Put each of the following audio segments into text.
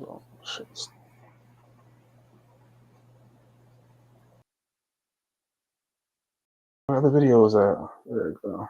Oh, shit. Where the videos at? There you go.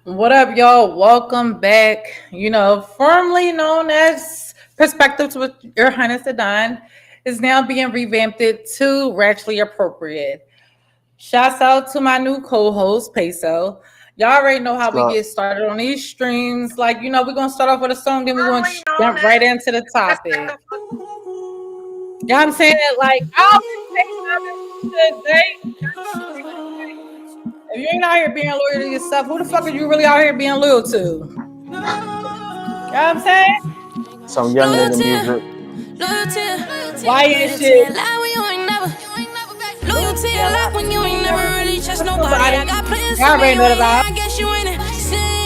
What up, y'all? Welcome back. Formerly known as Perspectives with Your Highness the Don, is now being revamped to Ratchetly Appropriate. Shouts out to my new co-host, Peso. Y'all already know how we get started on these streams. We're going to start off with a song, then we're going to jump right into the topic. You know what I'm saying? I'll if you ain't out here being loyal to yourself, who the fuck are you really out here being loyal to? You know what I'm saying? Some young nigga music. Why is shit? Loyalty a lot when you ain't never really trust nobody. I got plans Y'all for me, already know about. I guess you in it.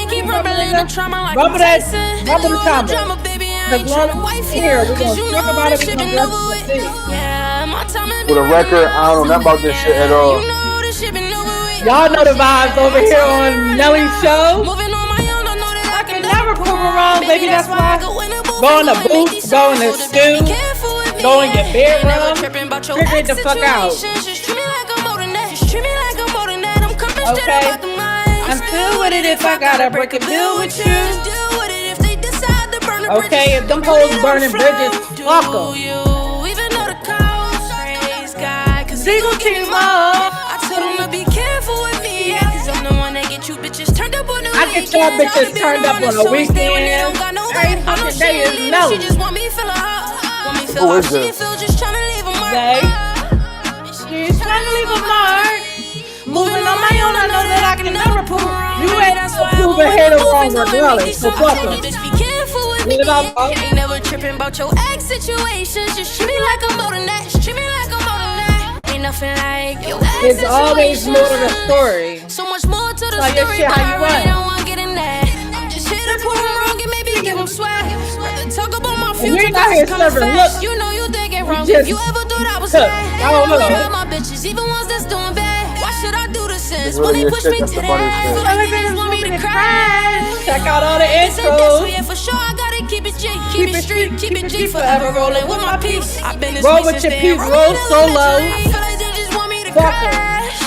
Keep rumbling the trauma like Rubber that, rubber the drama, combo. baby. I The ain't tryna wife here, we're cause you gonna talk know about this it. shit We're been gonna over with. Yeah, my time has For been the record, I don't know nothing about this shit at all. You know this shit been over with. Y'all know the vibes over here on Nelly's show. Moving on my own, I know that I can never prove them wrong, baby. That's why. Go in the booth, go in the stew, go in your bedroom, figure it the fuck out. Okay, I'm still with it if I gotta break a bill with you. Okay, if them hoes burning bridges, fuck them. Single King Love. I told them to be careful with me, cause I'm the one that get you bitches turned up on the I get y'all bitches turned up on the weekend. Every fucking day is no. She just want me feel her. Want me feel Who how is she this? feel, just tryna leave a mark. She's trying to leave a mark. Moving on my own, I know that I can never prove. You ain't prove ahead of wrong regardless. So fuck them. Bitch, be careful with me. Ain't never tripping about your ex situations. Just treat me like I'm more than that. Just treat me like I'm more than that. Ain't nothing like your ex It's always more to the story. So much more to the Like your story, shit, but how I you really run. don't wanna get in that. I'm just here to prove them wrong and maybe give them swag. Rather talk about my You future ain't out here serving look. You know you think it wrong. just If you ever thought I was cook. bad, I don't know. all my bitches, even ones that's doing bad. Why should I do this? It's When really they your push shit, me that's to the funny that, shit. feel like they just want me to crash. Check out all the This intros. way, for sure, I gotta keep it G. Keep it street, keep it G. Forever rolling with my peace. I've been this Roll way with since your then. peace, roll solo. I feel like they just want me to Fuck 'em. crash.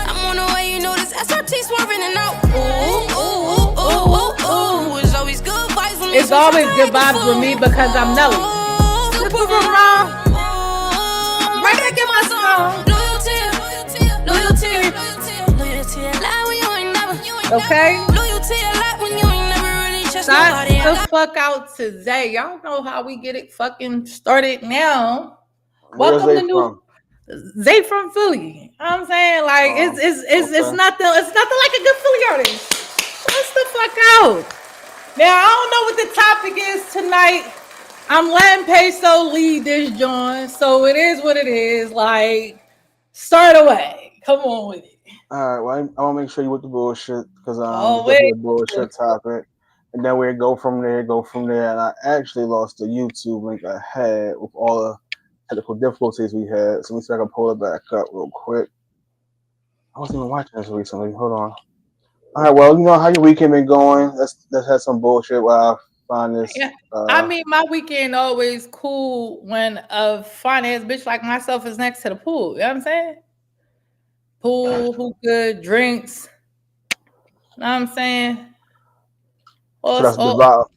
I'm on the way, you know this SRT swerving and out. Ooh, ooh, ooh, ooh, ooh, ooh. It's always good vibes with me. It's always good vibes with me because I'm Nelly. Still prove them wrong. Right back in my song. Loyalty a lot when you ain't never. Okay? Loyalty a lot when you ain't never really trust Shout nobody. the fuck out to Zay. Y'all know how we get it fucking started now. Where's Welcome they to new from? Zay from Philly. You know what I'm saying? Like it's nothing like a good Philly artist. Shut the fuck out. Now I don't know what the topic is tonight. I'm letting Peso lead this joint, so it is what it is. Like, start away. Come on with it. All right, well, I want to make sure you with the bullshit because Oh, it's wait. gonna be a bullshit topic, and then we go from there. And I actually lost the YouTube link I had with all the technical difficulties we had, so let me see if I can pull it back up real quick. I wasn't even watching this recently. Hold on. All right, well, you know how your weekend been going. Let's have some bullshit while I find this. Yeah. I mean, my weekend always cool when a finance bitch like myself is next to the pool. You know what I'm saying? Pool, hookah, drinks. You know what I'm saying? So Oh, it's that's the vibe. So the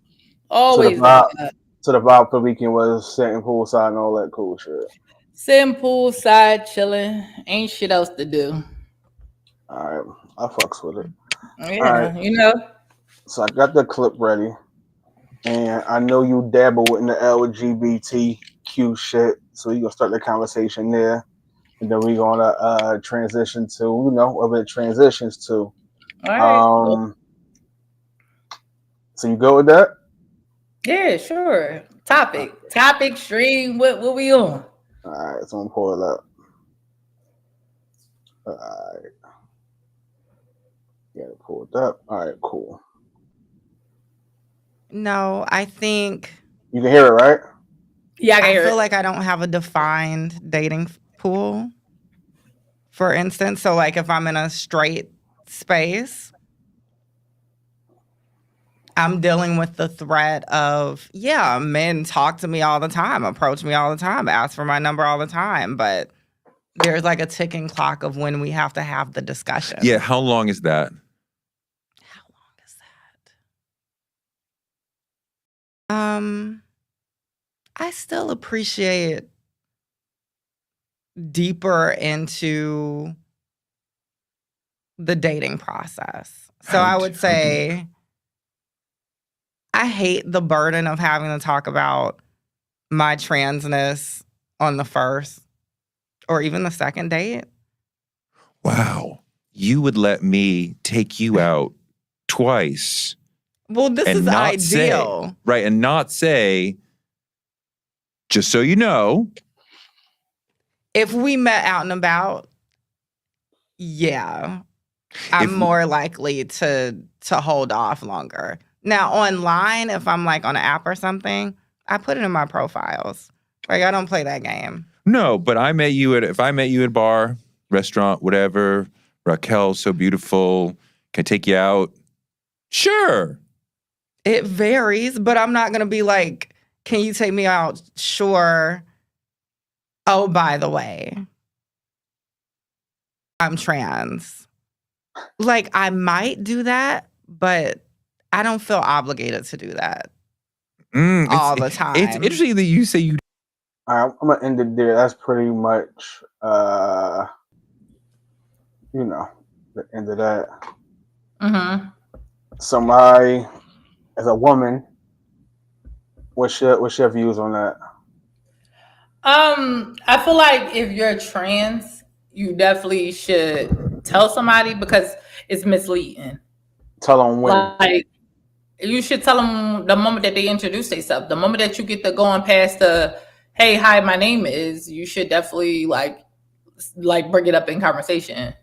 always the vibe. vibe. So the vibe for the weekend was sitting poolside and all that cool shit. Sitting poolside, chilling. Ain't shit else to do. All right, I fucks with it. All right, Yeah, you know. so I got the clip ready, and I know you dabble in the LGBTQ shit, so we gonna start the conversation there, and then we gonna transition to what it transitions to. All right. Cool. Um, so you go with that? Yeah, sure. All Topic stream. What we on? right, so I'm gonna pull it up. All right, got it pulled up. All right, cool. No, I think You can hear it, right? Yeah, I can I hear feel it. like I don't have a defined dating pool, for instance. So, like, if I'm in a straight space, I'm dealing with the threat of, yeah, men talk to me all the time, approach me all the time, ask for my number all the time. But there's like a ticking clock of when we have to have the discussion. Yeah, how long is that? How long is that? I still appreciate deeper into the dating process. So I would say I hate the burden of having to talk about my transness on the first or even the second date. Wow. You would let me take you out twice Well, this and is not say, ideal. right, and not say, just so you know. If we met out and about, yeah, I'm If- more likely to hold off longer. Now, online, if I'm like on an app or something, I put it in my profiles. Like, I don't play that game. No, but if I met you at a bar, restaurant, whatever, Raquel's so beautiful, can I take you out? Sure. It varies, but I'm not going to be like, can you take me out? Sure. Oh, by the way, I'm trans. Like, I might do that, but I don't feel obligated to do that all the time. It's interesting that you say you. All right, I'm gonna end it there. That's pretty much, the end of that. Mm-hmm. Somebody, as a woman, what's your views on that? I feel like if you're trans, you definitely should tell somebody because it's misleading. Tell them when. Like you should tell them the moment that they introduce themselves. The moment that you get to going past the "Hey, hi, my name is," you should definitely like bring it up in conversation.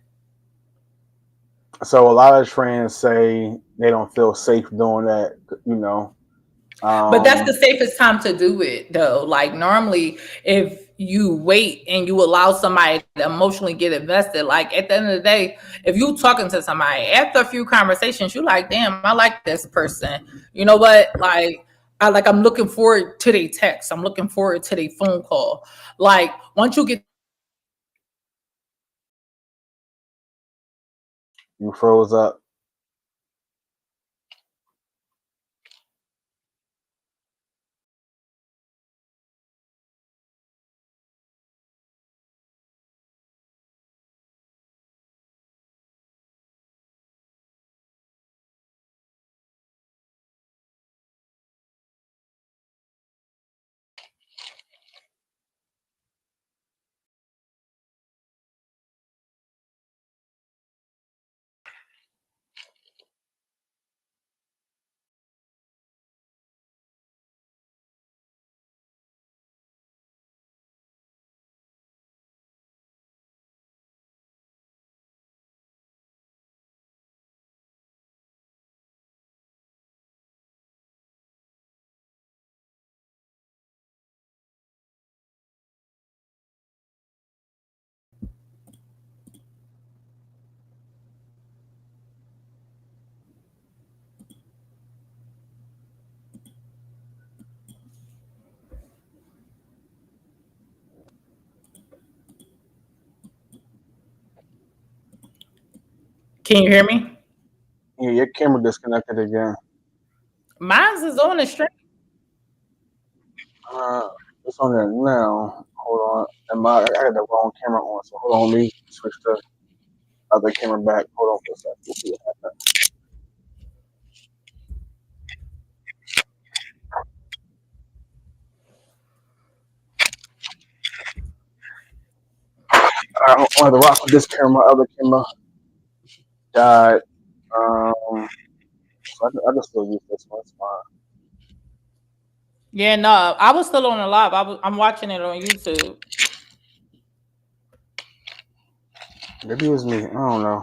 So a lot of trans say they don't feel safe doing that. But that's the safest time to do it, though. Like normally, if you wait and you allow somebody to emotionally get invested, like at the end of the day, if you talking to somebody after a few conversations, you like, damn, I like this person. You know what? I'm looking forward to their text. I'm looking forward to their phone call. Like once you get You froze up. can you hear me? Your camera disconnected again. Mine's is on the stream. It's on there now. Hold on. I had the wrong camera on, so hold on. Let me switch the other camera back. Hold on for a second. We'll see what happens. I don't want to rock with this camera. Other camera died. So I can still use this one. It's fine. Yeah, no, I was still on the live. I'm watching it on YouTube. Maybe it was me. I don't know.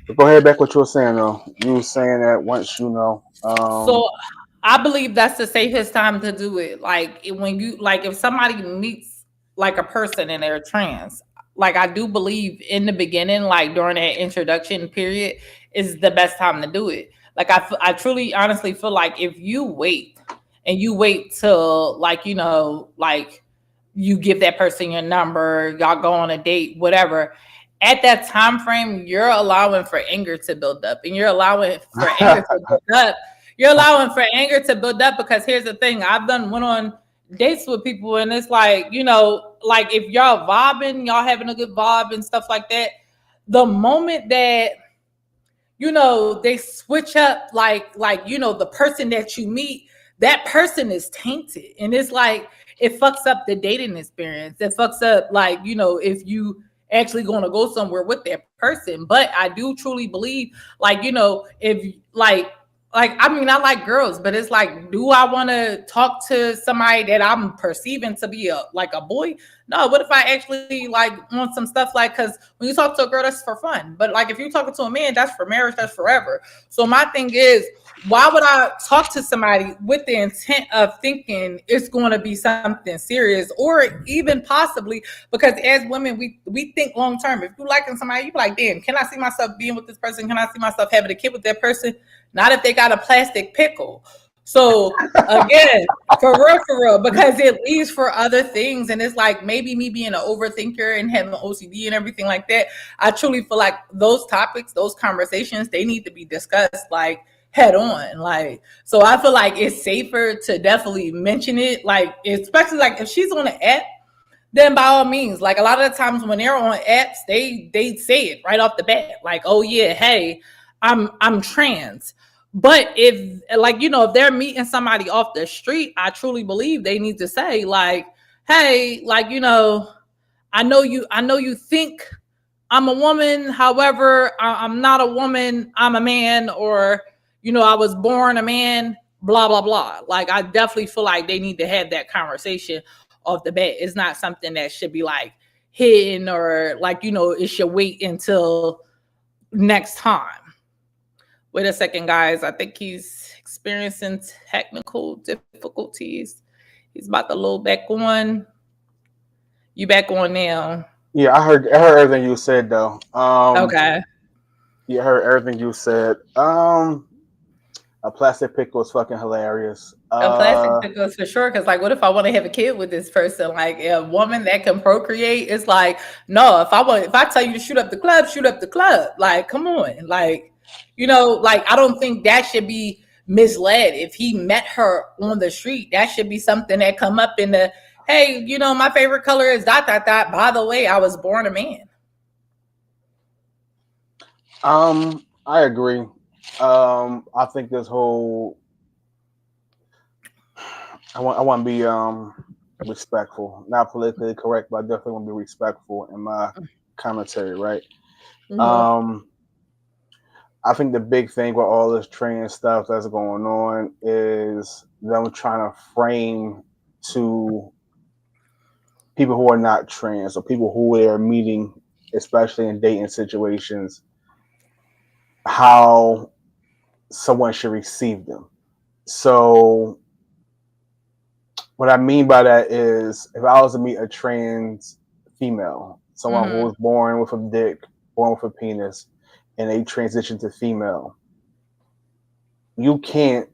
But go ahead back what you were saying though. You were saying that once you know. So I believe that's the safest time to do it. Like when you like if somebody meets like a person and they're trans, like I do believe in the beginning, like during that introduction period, is the best time to do it. Like I truly honestly feel like if you wait and you wait till like like you give that person your number, y'all go on a date, whatever. At that time frame, you're allowing for anger to build up, and you're allowing for anger to build up. You're allowing for anger to build up because here's the thing: went on dates with people, and it's like like if y'all vibing, y'all having a good vibe and stuff like that. The moment that they switch up the person that you meet, that person is tainted, and it's like it fucks up the dating experience. It fucks up if you actually going to go somewhere with that person. But I do truly believe if I mean, I like girls, but it's like, do I want to talk to somebody that I'm perceiving to be a boy? No. What if I actually want some stuff because when you talk to a girl, that's for fun. But if you're talking to a man, that's for marriage, that's forever. So my thing is, why would I talk to somebody with the intent of thinking it's going to be something serious, or even possibly because as women, we think long term. If you liking somebody, you be like, damn, can I see myself being with this person? Can I see myself having a kid with that person? Not if they got a plastic pickle. So again, for real, because it leaves for other things. And it's like maybe me being an overthinker and having OCD and everything like that. I truly feel like those topics, those conversations, they need to be discussed head on. So I feel like it's safer to definitely mention it. Especially if she's on an app, then by all means, a lot of the times when they're on apps, they say it right off the bat. Oh yeah, hey, I'm trans. But if if they're meeting somebody off the street, I truly believe they need to say hey, I know you think I'm a woman, however, I'm not a woman, I'm a man, or I was born a man, blah blah blah. I definitely feel like they need to have that conversation off the bat. It's not something that should be hidden, or it should wait until next time. Wait a second, guys. I think he's experiencing technical difficulties. He's about to load back on. You back on now? Yeah, I heard everything you said though. Okay. Yeah, I heard everything you said. A plastic pickle is fucking hilarious. A plastic pickles for sure. Because what if I want to have a kid with this person? A woman that can procreate. It's no. If I tell you to shoot up the club, shoot up the club. Come on. I don't think that should be misled. If he met her on the street, that should be something that come up in the, hey, my favorite color is ... By the way, I was born a man. I agree. I think this whole, I want to be respectful, not politically correct, but I definitely want to be respectful in my commentary, right? Mm-hmm. I think the big thing with all this trans stuff that's going on is them trying to frame to people who are not trans, or people who they are meeting, especially in dating situations, how someone should receive them. So what I mean by that is, if I was to meet a trans female, someone who was born with a dick, born with a penis, and they transition to female, you can't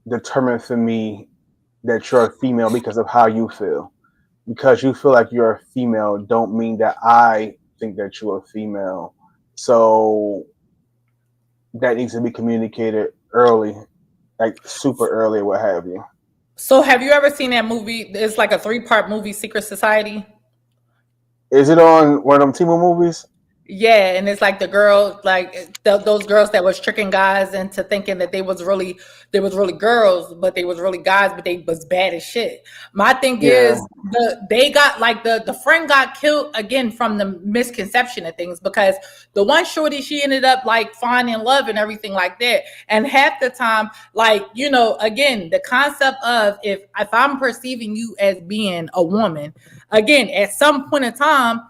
determine for me that you're a female because of how you feel. Because you feel like you're a female don't mean that I think that you're a female. So that needs to be communicated early, like super early, what have you. So have you ever seen that movie? It's like a 3-part movie, Secret Society. Is it on one of them Timo movies? Yeah, and it's like the girl, like those girls that was tricking guys into thinking that they was really girls, but they was really guys, but they was bad as shit. My thing Yeah. is they got like the friend got killed again from the misconception of things, because the one shorty, she ended up like finding love and everything like that. And half the time, like, you know, again, the concept of if I'm perceiving you as being a woman, again, at some point in time,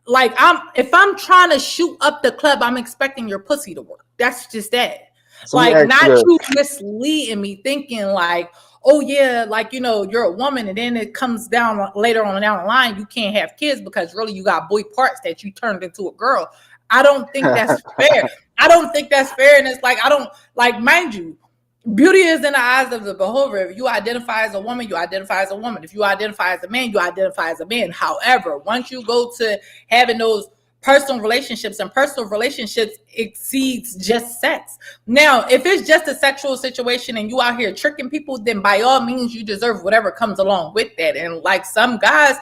like if I'm trying to shoot up the club, I'm expecting your pussy to work. That's just that. So Like, not this. you misleading me thinking like, oh yeah, like, you know, you're a woman, and then it comes down later on down the line, you can't have kids because really you got boy parts that you turned into a girl. I don't think that's fair. I don't think that's fair. And it's like, I don't, like, mind you, beauty is in the eyes of the beholder. If you identify as a woman, you identify as a woman. If you identify as a man, you identify as a man. However, once you go to having those personal relationships, and personal relationships exceeds just sex. Now, if it's just a sexual situation and you out here tricking people, then by all means you deserve whatever comes along with that. And like, some guys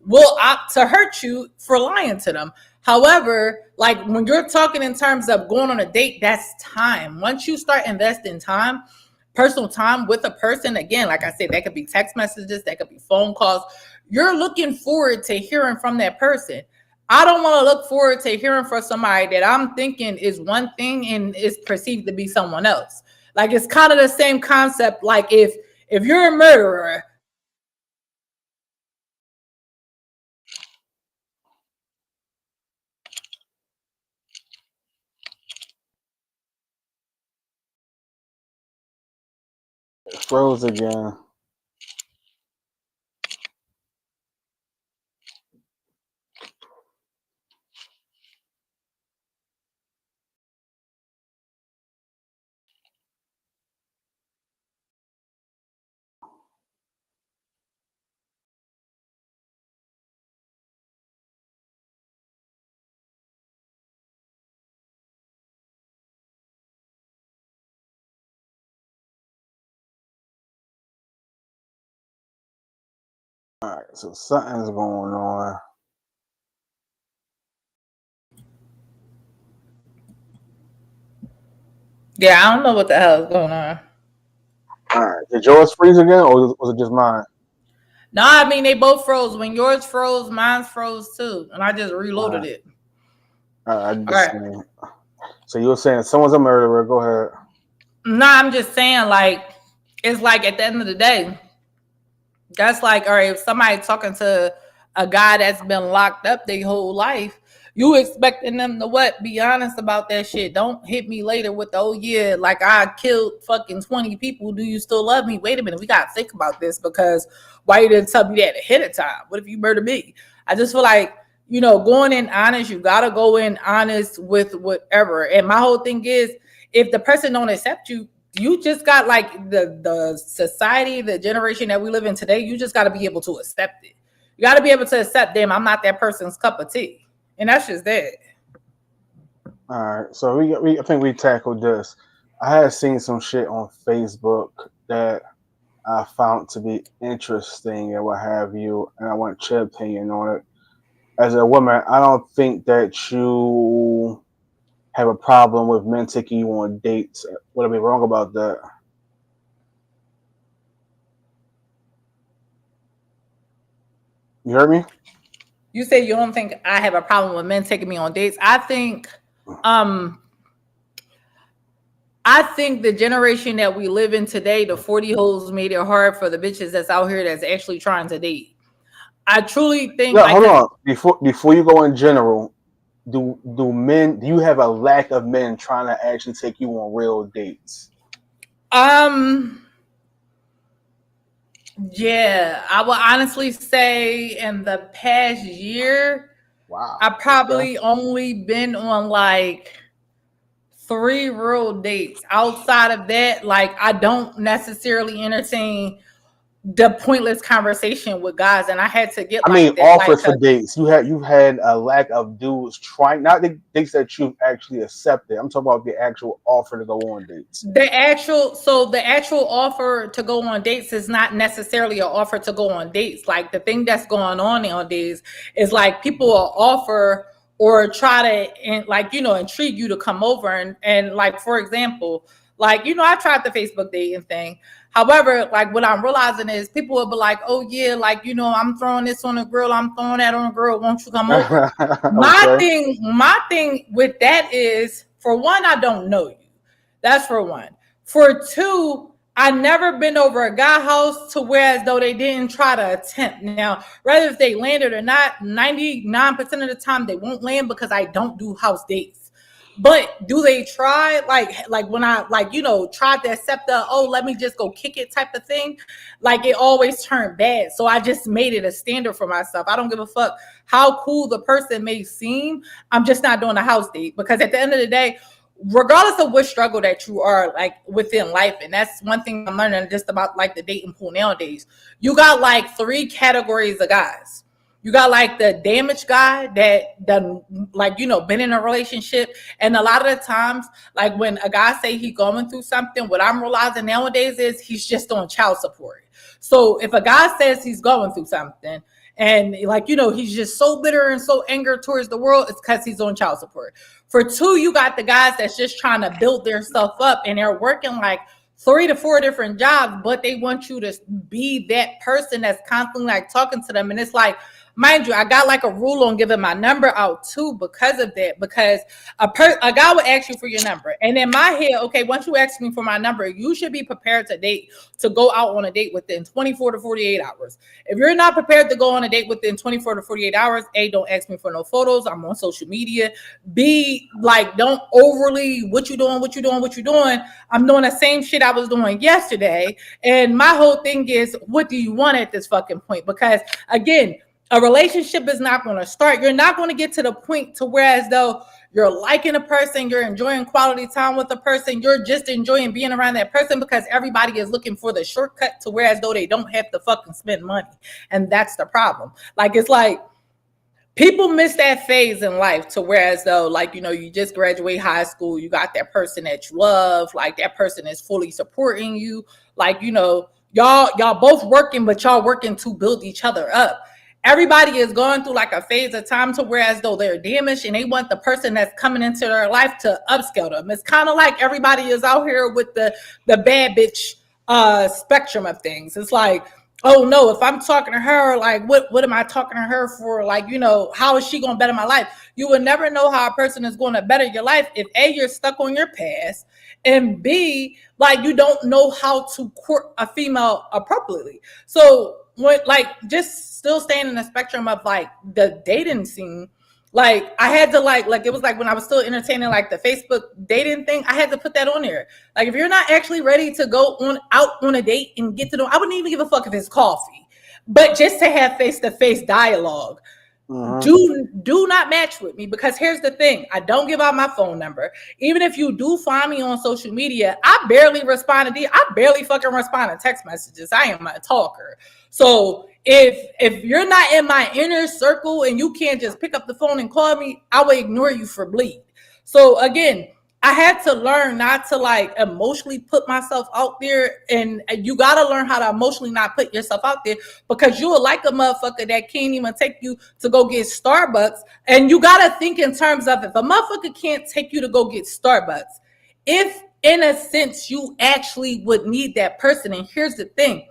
will opt to hurt you for lying to them. However, like, when you're talking in terms of going on a date, that's time. Once you start investing time, personal time with a person, again, like I said, that could be text messages, that could be phone calls. You're looking forward to hearing from that person. I don't want to look forward to hearing from somebody that I'm thinking is one thing and is perceived to be someone else. Like, it's kind of the same concept. Like, if you're a murderer, It froze again. All right, so something's going on. yeah, I don't know what the hell is going on. All right, did yours freeze again, or was it just mine? No, I mean, they both froze. When yours froze, mine's froze too, and I just reloaded it. All right, I All just right. So you were saying someone's a murderer. Go ahead. No, I'm just saying, like, it's like at the end of the day, that's like, all right, if somebody talking to a guy that's been locked up their whole life, you expecting them to what? Be honest about that shit. Don't hit me later with the, oh yeah, like I killed fucking 20 people. Do you still love me? Wait a minute, we gotta think about this, because why you didn't tell me that ahead of time? What if you murder me? I just feel like, you know, going in honest, you gotta go in honest with whatever. And my whole thing is, if the person don't accept you, you just got, like, the society, the generation that we live in today, you just got to be able to accept it. You got to be able to accept them. I'm not that person's cup of tea. And that's just that. All right, so I think we tackled this. I had seen some shit on Facebook that I found to be interesting and what have you, and I want your opinion on it. As a woman, I don't think that you have a problem with men taking you on dates. Would I be wrong about that? You heard me? You say you don't think I have a problem with men taking me on dates. I think the generation that we live in today, the 40 hoes made it hard for the bitches that's out here that's actually trying to date. I truly think. Yeah, like, hold on. Before you go in general, do you have a lack of men trying to actually take you on real dates? Yeah, I will honestly say in the past year, Wow. I probably only been on like 3 real dates. Outside of that, like, I don't necessarily entertain the pointless conversation with guys, and I had to get I mean, like that. offers for dates. You've had a lack of dudes trying, not the dates that you've actually accepted. I'm talking about the actual offer to go on dates. The actual offer to go on dates is not necessarily an offer to go on dates. Like the thing that's going on nowadays is like people will offer or try to intrigue you to come over and like, for example, like, I tried the Facebook dating thing. However, like what I'm realizing is people will be like, oh yeah, like, I'm throwing this on a girl, I'm throwing that on a girl, won't you come over? My thing with that is, for one, I don't know you. That's for one. For two, I never been over a guy house to where as though they didn't try to attempt. Now, whether if they landed or not, 99% of the time they won't land because I don't do house dates. But do they try? Like when I tried to accept the, oh, let me just go kick it type of thing, like it always turned bad. So I just made it a standard for myself. I don't give a fuck how cool the person may seem. I'm just not doing a house date, because at the end of the day, regardless of what struggle that you are like within life, and that's one thing I'm learning just about like the dating pool nowadays, you got like 3 categories of guys. You got like the damaged guy that done like, been in a relationship. And a lot of the times, like when a guy say he going through something, what I'm realizing nowadays is he's just on child support. So if a guy says he's going through something and like, he's just so bitter and so angry towards the world, it's because he's on child support. For 2, you got the guys that's just trying to build their stuff up and they're working like 3 to 4 different jobs, but they want you to be that person that's constantly like talking to them. And it's like, mind you, I got like a rule on giving my number out too because of that. Because a guy would ask you for your number, and in my head, okay, once you ask me for my number, you should be prepared to go out on a date within 24 to 48 hours. If you're not prepared to go on a date within 24 to 48 hours, A, don't ask me for no photos. I'm on social media. B, like, don't overly what you doing. I'm doing the same shit I was doing yesterday. And my whole thing is, what do you want at this fucking point? Because again, a relationship is not going to start. You're not going to get to the point to where as though you're liking a person, you're enjoying quality time with a person, you're just enjoying being around that person, because everybody is looking for the shortcut to where as though they don't have to fucking spend money. And that's the problem. Like, it's like people miss that phase in life to where as though, like, you just graduate high school, you got that person that you love, like that person is fully supporting you. Like, y'all both working, but y'all working to build each other up. Everybody is going through like a phase of time to where as though they're damaged and they want the person that's coming into their life to upscale them. It's kind of like everybody is out here with the bad bitch spectrum of things. It's like, oh no, if I'm talking to her, like what am I talking to her for? Like, how is she going to better my life? You will never know how a person is going to better your life if A, you're stuck on your past, and B, like you don't know how to court a female appropriately. So when, like, just still staying in the spectrum of like the dating scene, like I had to like it was like when I was still entertaining like the Facebook dating thing, I had to put that on there. Like, if you're not actually ready to go out on a date and get to know, I wouldn't even give a fuck if it's coffee, but just to have face-to-face dialogue. Do not match with me, because here's the thing, I don't give out my phone number. Even if you do find me on social media, I barely respond to I barely fucking respond to text messages. I am a talker. So if you're not in my inner circle and you can't just pick up the phone and call me, I will ignore you for bleed. So again, I had to learn not to like emotionally put myself out there, and you got to learn how to emotionally not put yourself out there, because you will like a motherfucker that can't even take you to go get Starbucks. And you got to think in terms of, if a motherfucker can't take you to go get Starbucks, if in a sense you actually would need that person. And here's the thing,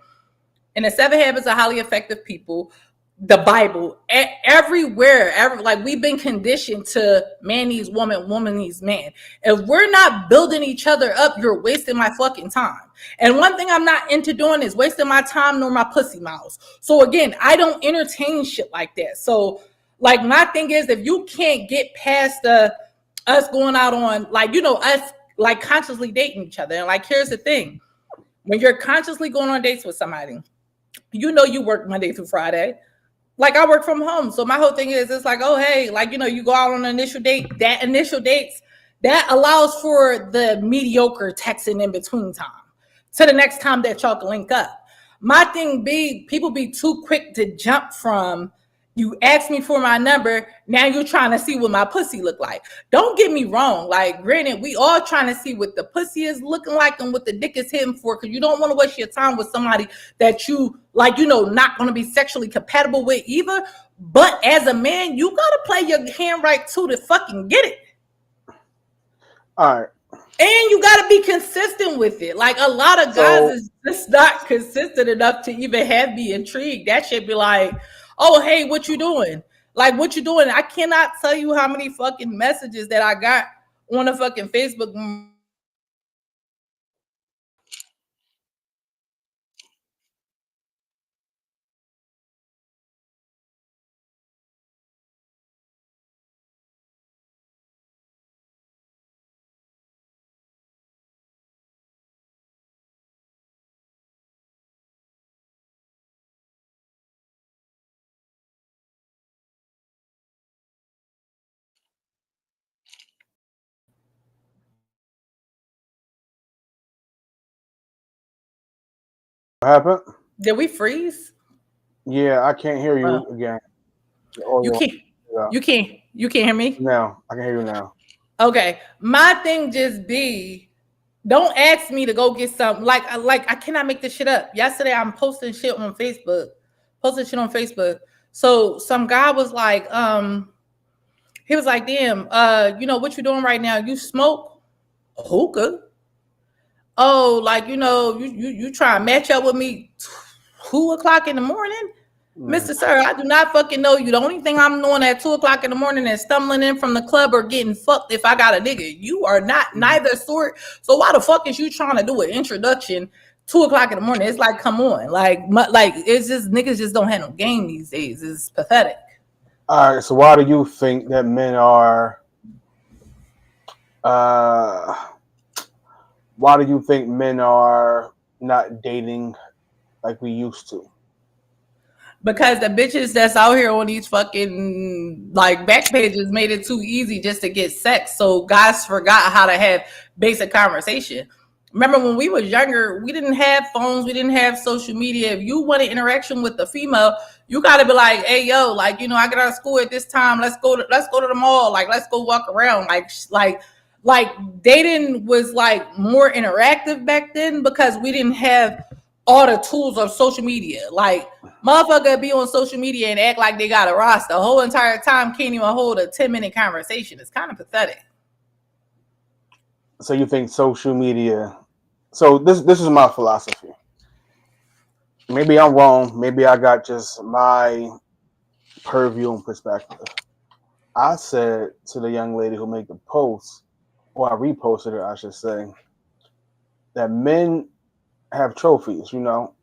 in the 7 Habits of Highly Effective People, the Bible, everywhere, like we've been conditioned to man needs woman, woman needs man. If we're not building each other up, you're wasting my fucking time. And one thing I'm not into doing is wasting my time nor my pussy mouths. So again, I don't entertain shit like that. So like my thing is, if you can't get past us going out on like, us like consciously dating each other. And like, here's the thing, when you're consciously going on dates with somebody, you work Monday through Friday. Like, I work from home. So my whole thing is, it's like, oh, hey, like, you go out on an initial date. That initial dates, that allows for the mediocre texting in between time to the next time that y'all can link up. my thing be, people be too quick to jump from, you ask me for my number, now you're trying to see what my pussy look like. Don't get me wrong. Like, granted, we all trying to see what the pussy is looking like and what the dick is hitting for, because you don't want to waste your time with somebody that you, like, you know, not going to be sexually compatible with either. But as a man, you got to play your hand right too to fucking get it. All right. And you got to be consistent with it. Like, a lot of guys is just not consistent enough to even have me intrigued. That shit be like, oh, hey, what you doing? Like, what you doing? I cannot tell you how many fucking messages that I got on a fucking Facebook. What happened? Did we freeze? Yeah, I can't hear you again. You can't. You can't. You can't hear me? Now I can hear you now. Okay. My thing just be, don't ask me to go get something. Like I cannot make this shit up. Yesterday I'm posting shit on Facebook. So some guy was like, he was like, damn, you know what you doing right now? You smoke hookah? Oh, like, you know, you try to match up with me 2:00 in the morning? Mr. Sir, I do not fucking know you. The only thing I'm doing at 2:00 in the morning is stumbling in from the club or getting fucked if I got a nigga. You are not neither sort. So why the fuck is you trying to do an introduction 2:00 in the morning? It's like, come on. Like it's just, niggas just don't have no game these days. It's pathetic. All right, so why do you think that men are why do you think men are not dating like we used to? Because the bitches that's out here on these fucking like back pages made it too easy just to get sex. So guys forgot how to have basic conversation. Remember when we was younger, we didn't have phones, we didn't have social media. If you want an interaction with the female, you gotta be like, hey yo, like, you know, I get out of school at this time. Let's go to the mall. Like, let's go walk around. Like dating was like more interactive back then because we didn't have all the tools of social media. Like, motherfucker be on social media and act like they got a roster the whole entire time, can't even hold a 10-minute conversation. It's kind of pathetic. So you think social media? So this is my philosophy. Maybe I'm wrong. Maybe I got just my purview and perspective. I said to the young lady who made the post, or I reposted it, I should say, that men have trophies. You know,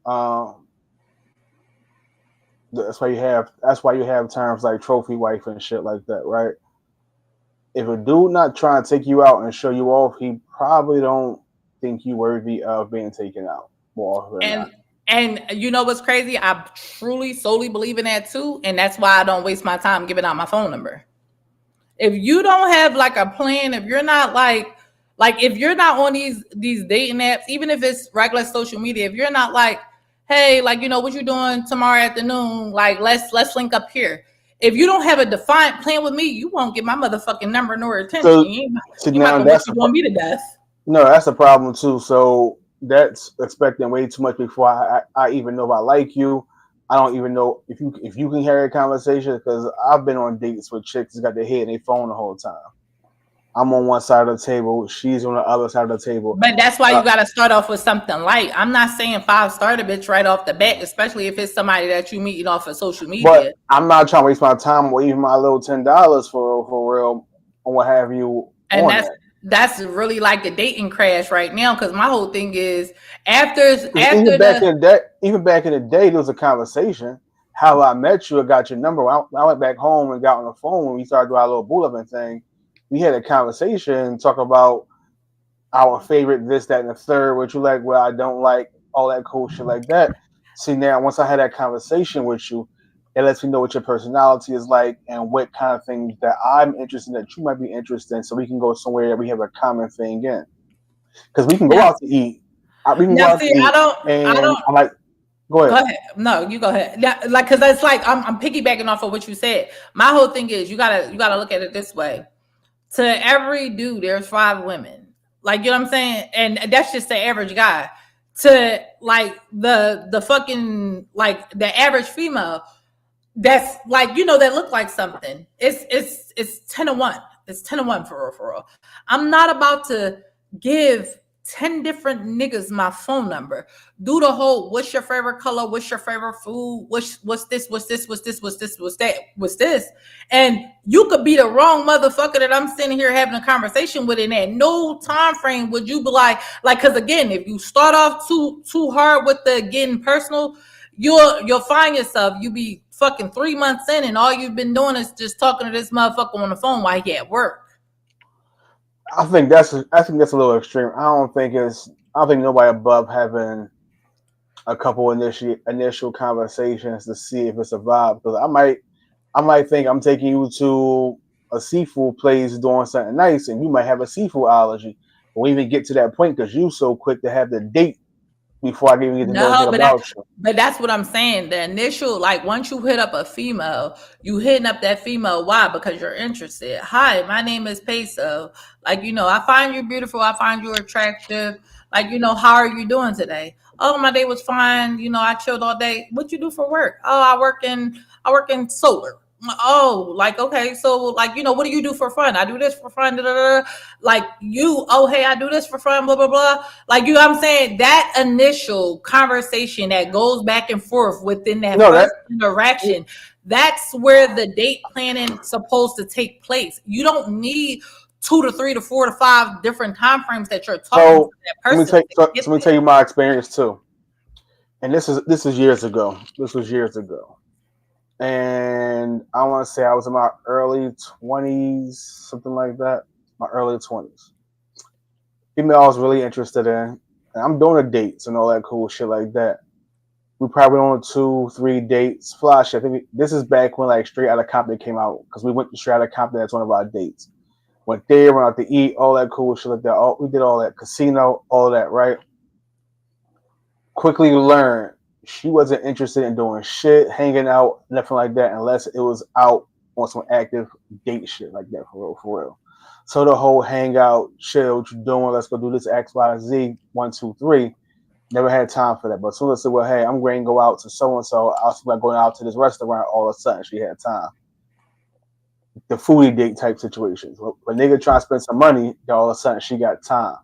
that's why you have terms like trophy wife and shit like that, right? If a dude not trying to take you out and show you off, he probably don't think you worthy of being taken out more often than not. And you know what's crazy? I truly solely believe in that too, and that's why I don't waste my time giving out my phone number. If you don't have like a plan, if you're not like if you're not on these dating apps, even if it's regular social media, if you're not like, hey, like, you know, what you doing tomorrow afternoon? Like, let's link up here. If you don't have a defined plan with me, you won't get my motherfucking number nor attention. So, you might want me to death. No, that's a problem too. So that's expecting way too much before I even know if I like you. I don't even know if you can hear a conversation, because I've been on dates with chicks that got their head in their phone the whole time. I'm on one side of the table, she's on the other side of the table. But that's why you got to start off with something light. I'm not saying 5-star the bitch right off the bat, especially if it's somebody that you meeting off of social media. But I'm not trying to waste my time or even my little $10 for real or what have you. And that's really like the dating crash right now, because my whole thing is even back in the day, there was a conversation. How I met you, I got your number. I went back home and got on the phone when we started doing our little bulletin thing. We had a conversation, talk about our favorite this, that, and the third, what you like, what I don't like, all that cool shit like that. See, now once I had that conversation with you, it lets me know what your personality is like and what kind of things that I'm interested in that you might be interested in, so we can go somewhere that we have a common thing in. Because we can go out to eat. We can go out to eat. I'm like, Go Go ahead. ahead. No, you go ahead. Like, cause it's like I'm piggybacking off of what you said. My whole thing is you gotta look at it this way. To every dude, there's 5 women. Like, you know what I'm saying? And that's just the average guy. To like the fucking like the average female, that's like, that look like something. It's 10 to 1. It's 10 to 1 for real, for real. I'm not about to give 10 different niggas my phone number. Do the whole what's your favorite color, what's your favorite food, what's this, what's this, what's this, what's this, what's that, what's this. And you could be the wrong motherfucker that I'm sitting here having a conversation with, and at no time frame would you be like, because again, if you start off too hard with the getting personal, you'll find yourself, you be fucking 3 months in and all you've been doing is just talking to this motherfucker on the phone while he at work. I think that's a little extreme. I don't think nobody above having a couple initial conversations to see if it's a vibe. Because I might think I'm taking you to a seafood place doing something nice, and you might have a seafood allergy. But we even get to that point because you so quick to have the date before I even get to know anything about you. But that's what I'm saying. The initial, like, once you hit up a female, you hitting up that female. Why? Because you're interested. Hi, my name is Peso. Like, I find you beautiful. I find you attractive. Like, how are you doing today? Oh, my day was fine. I chilled all day. What you do for work? Oh, I work in solar. Oh, like, okay, so like, what do you do for fun? I do this for fun. Da, da, da. Like, oh, hey, I do this for fun, blah, blah, blah. Like, what I'm saying? That initial conversation that goes back and forth within that first interaction, that's where the date planning is supposed to take place. You don't need 2 to 3 to 4 to 5 different time frames that you're talking to that person. Let me tell you my experience too. And this is years ago. This was years ago. And I want to say I was in my early 20s, something like that. My early 20s. Female I was really interested in. And I'm doing a dates and all that cool shit like that. We probably on 2-3 dates. Flash. I think this is back when like Straight Outta Compton came out, because we went to Straight Outta Compton as one of our dates. Went there, went out to eat, all that cool shit like that. We did all that, casino, all that, right? Quickly learned she wasn't interested in doing shit, hanging out, nothing like that, unless it was out on some active date shit like that, for real. So the whole hangout, chill, what you doing? Let's go do this X, Y, Z, 1, 2, 3. Never had time for that. But as soon as I said, well, hey, I'm going to go out to so and so, I was about going out to this restaurant. All of a sudden, she had time. The foodie date type situations. When nigga try to spend some money, all of a sudden she got time.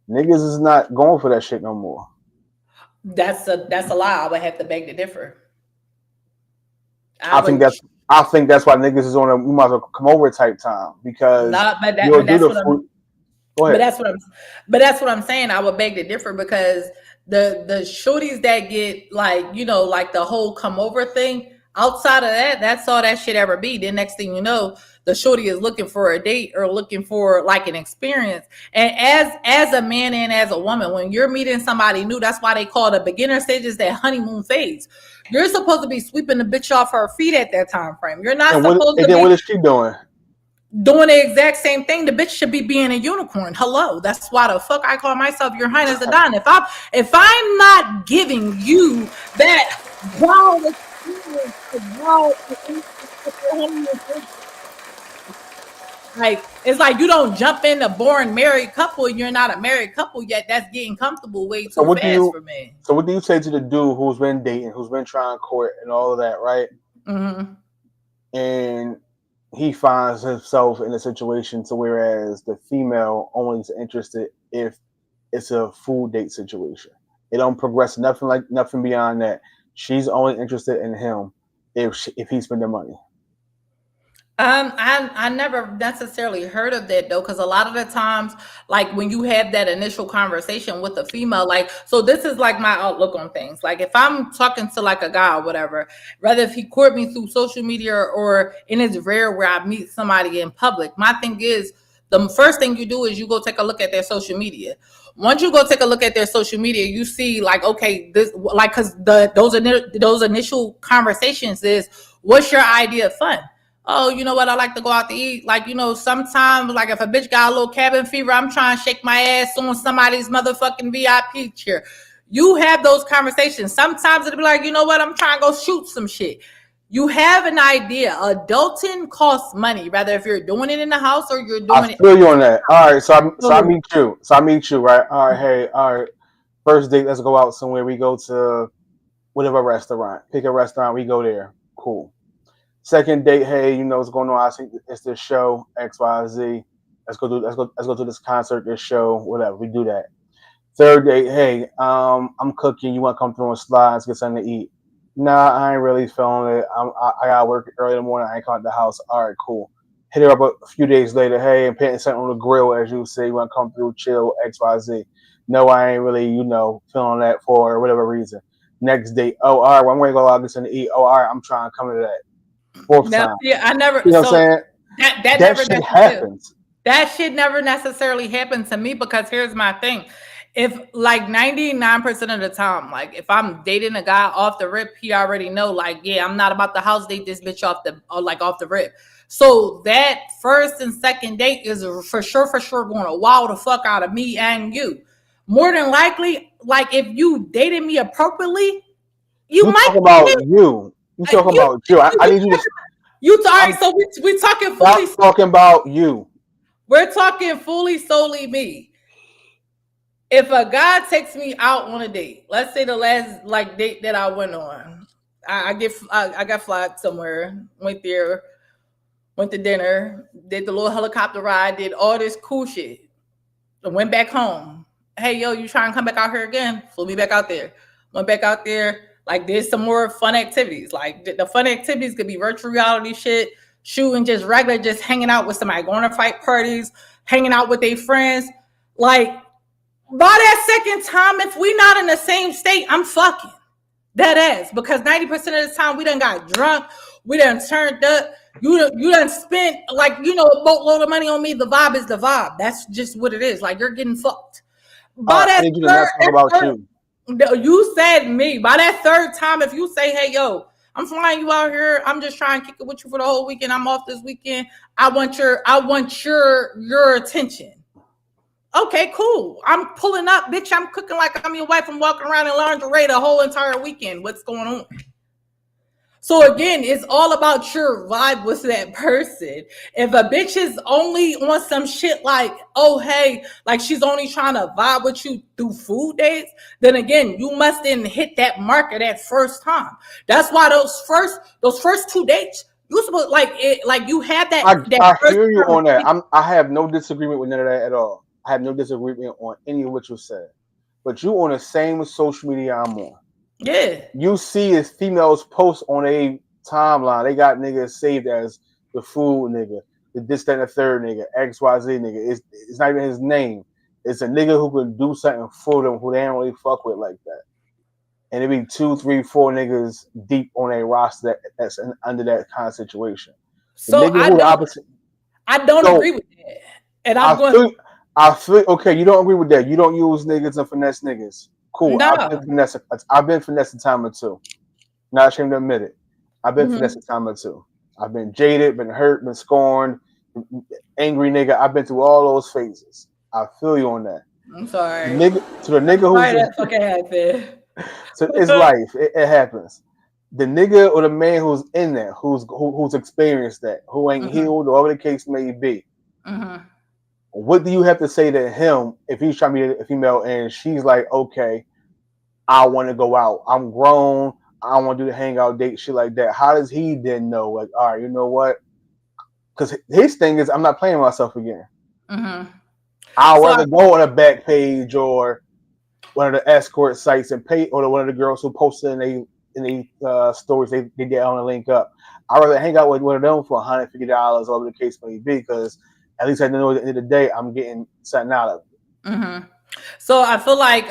Niggas is not going for that shit no more. That's a lie. I would have to beg to differ. I think that's why niggas is on a you might as well come over type time, because but that's what I'm saying. I would beg to differ, because the shorties that get like the whole come over thing, outside of that, that's all that shit ever be. Then next thing you know, the shorty is looking for a date or looking for like an experience. And as a man and as a woman, when you're meeting somebody new, that's why they call the beginner stages that honeymoon phase. You're supposed to be sweeping the bitch off her feet at that time frame. You're not supposed to be. What is she doing? Doing the exact same thing. The bitch should be being a unicorn. Hello, that's why the fuck I call myself Your Highness the Don. If I'm not giving you that wild experience, like, it's like you don't jump in a boring married couple. You're not a married couple yet. That's getting comfortable way too fast for me. So what do you say to the dude who's been dating, who's been trying court and all of that, right? Mm-hmm. And he finds himself in a situation to whereas the female only is interested if it's a food date situation. It don't progress nothing beyond that. She's only interested in him if he spending money. I never necessarily heard of that though, because a lot of the times, like when you have that initial conversation with a female, like, so this is like my outlook on things. Like if I'm talking to like a guy or whatever, rather if he court me through social media or and it's rare where I meet somebody in public, my thing is the first thing you do is you go take a look at their social media. Once you go take a look at their social media, you see like, okay, this like, because those initial conversations is, what's your idea of fun? Oh, you know what? I like to go out to eat. Like, sometimes, like if a bitch got a little cabin fever, I'm trying to shake my ass on somebody's motherfucking VIP chair. You have those conversations. Sometimes it'll be like, you know what? I'm trying to go shoot some shit. You have an idea. Adulting costs money, whether if you're doing it in the house or you're doing I it. feel you on that. All right, so I meet you. So I meet you, right? All right, hey, all right. First date, let's go out somewhere. We go to whatever restaurant. Pick a restaurant. We go there. Cool. Second date, hey, you know what's going on? I think it's this show X Y Z. Let's go to this concert, this show, whatever. We do that. Third date, hey, I'm cooking. You want to come through and slide? Let's get something to eat. Nah, I ain't really feeling it. I gotta work early in the morning. I ain't coming to the house. All right, cool. Hit her up a few days later. Hey, I'm putting something on the grill, as you say. You want to come through, chill, X, Y, Z. No, I ain't really, feeling that for whatever reason. Next date, oh, all right, well, I'm going to go out and get something to eat. Oh, all right, I'm trying to come to that. Fourth Now, time. yeah, I never. You know what So I'm saying? that never shit happens. That shit never necessarily happened to me because here's my thing. If like 99% of the time, like if I'm dating a guy off the rip, he already know, like, yeah, I'm not about to house date this bitch off the rip. So that first and second date is for sure going to wow the fuck out of me and you. More than likely, like if you dated me appropriately, you might talk about you. You talking about you. I need you to. All right, so we're talking fully. I'm talking about you. We're talking fully solely me. If a guy takes me out on a date, let's say the last like date that I went on, I got flight somewhere, went there, went to dinner, did the little helicopter ride, did all this cool shit, and went back home. Hey, yo, you trying to come back out here again? Flew me back out there. Went back out there, like did some more fun activities. Like the fun activities could be virtual reality shit, shooting, just regular, just hanging out with somebody, going to fight parties, hanging out with their friends. Like by that second time, if we not in the same state, I'm fucking that ass, because 90% of the time we done got drunk, we done turned up, you done spent like a boatload of money on me. The vibe is the vibe. That's just what it is. Like you're getting fucked. By that I need you to not talk about you. You said me. By that third time, if you say, hey, yo, I'm flying you out here, I'm just trying to kick it with you for the whole weekend, I'm off this weekend, I want your attention. Okay, cool. I'm pulling up, bitch. I'm cooking like I'm your wife. I'm walking around in lingerie the whole entire weekend. What's going on? So again, it's all about your vibe with that person. If a bitch is only on some shit like, oh, hey, like she's only trying to vibe with you through food dates, then again, you must then hit that marker that first time. That's why those first 2 dates, you supposed like you had that. I hear you on that. I have no disagreement with none of that at all. I have no disagreement on any of what you said. But you on the same social media I'm on. Yeah. You see his females post on a timeline. They got niggas saved as the food nigga, the this, that, and the third nigga, XYZ nigga. It's not even his name. It's a nigga who can do something for them who they don't really fuck with like that. And it be 2, 3, 4 niggas deep on a roster that's under that kind of situation. So I don't agree with that. And I feel okay. You don't agree with that. You don't use niggas and finesse niggas. Cool. No. I've been finessing time or two. Not ashamed to admit it. I've been finessing time or two. I've been jaded, been hurt, been scorned, angry nigga. I've been through all those phases. I feel you on that. I'm sorry. The nigga who's that fucking happened. So it's life. It happens. The nigga or the man who's in there, who's experienced that, who ain't healed, or whatever the case may be. What do you have to say to him if he's trying to be a female and she's like, okay, I want to go out. I'm grown. I want to do the hangout date, shit like that. How does he then know? Like, all right, you know what? Because his thing is, I'm not playing myself again. I'll rather go on a back page or one of the escort sites and pay, or one of the girls who posted in the stories they get on a link up. I'd rather hang out with one of them for $150, whatever the case may be, because at least I know at the end of the day I'm getting something out of it. So I feel like